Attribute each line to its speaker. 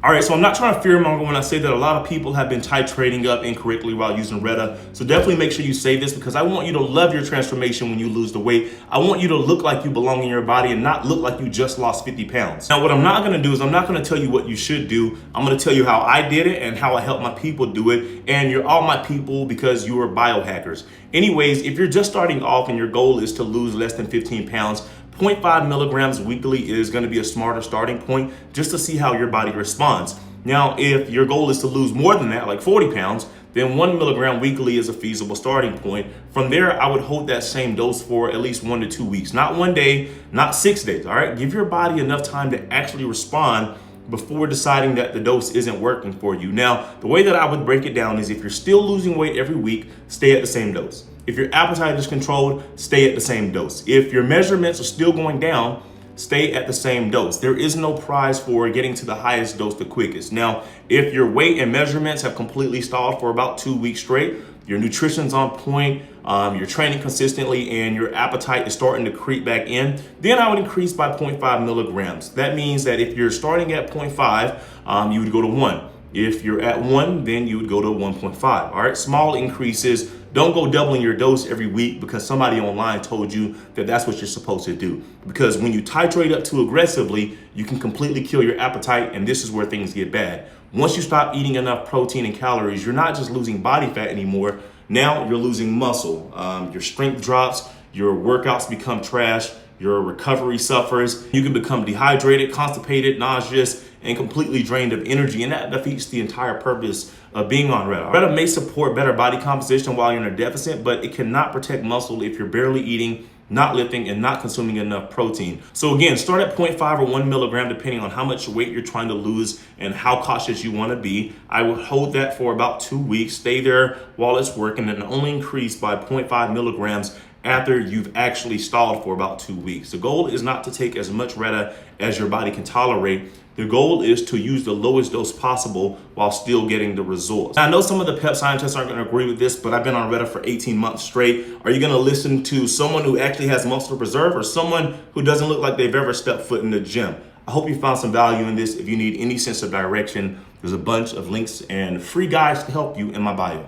Speaker 1: All right, so I'm not trying to fearmonger when I say that a lot of people have been titrating up incorrectly while using R3TA. So definitely make sure you say this, because I want you to love your transformation when you lose the weight. I want you to look like you belong in your body and not look like you just lost 50 pounds. Now, what I'm not gonna do is I'm not gonna tell you what you should do. I'm gonna tell you how I did it and how I help my people do it. And you're all my people because you are biohackers. Anyways, if you're just starting off and your goal is to lose less than 15 pounds, 0.5 milligrams weekly is going to be a smarter starting point just to see how your body responds. Now, if your goal is to lose more than that, like 40 pounds, then 1 milligram weekly is a feasible starting point. From there, I would hold that same dose for at least 1 to 2 weeks, not 1 day, not 6 days. All right, give your body enough time to actually respond before deciding that the dose isn't working for you. Now, the way that I would break it down is if you're still losing weight every week, stay at the same dose. If your appetite is controlled, stay at the same dose. If your measurements are still going down, stay at the same dose. There is no prize for getting to the highest dose the quickest. Now, if your weight and measurements have completely stalled for about 2 weeks straight, your nutrition's on point, you're training consistently, and your appetite is starting to creep back in, then I would increase by 0.5 milligrams. That means that if you're starting at 0.5, you would go to 1. If you're at 1, then you would go to 1.5. All right, small increases. Don't go doubling your dose every week because somebody online told you that that's what you're supposed to do. Because when you titrate up too aggressively, you can completely kill your appetite, and this is where things get bad. Once you stop eating enough protein and calories, you're not just losing body fat anymore. Now you're losing muscle. Your strength drops, your workouts become trash, your recovery suffers. You can become dehydrated, constipated, nauseous, and completely drained of energy, and that defeats the entire purpose of being on R3TA. R3TA may support better body composition while you're in a deficit, but it cannot protect muscle if you're barely eating, not lifting, and not consuming enough protein. So again, start at 0.5 or 1 milligram depending on how much weight you're trying to lose and how cautious you want to be. I would hold that for about 2 weeks, stay there while it's working, and only increase by 0.5 milligrams after you've actually stalled for about 2 weeks. The goal is not to take as much R3TA as your body can tolerate. The goal is to use the lowest dose possible while still getting the results. Now, I know some of the pep scientists aren't going to agree with this, but I've been on R3TA for 18 months straight. Are you going to listen to someone who actually has muscle reserve or someone who doesn't look like they've ever stepped foot in the gym? I hope you found some value in this. If you need any sense of direction, there's a bunch of links and free guides to help you in my bio.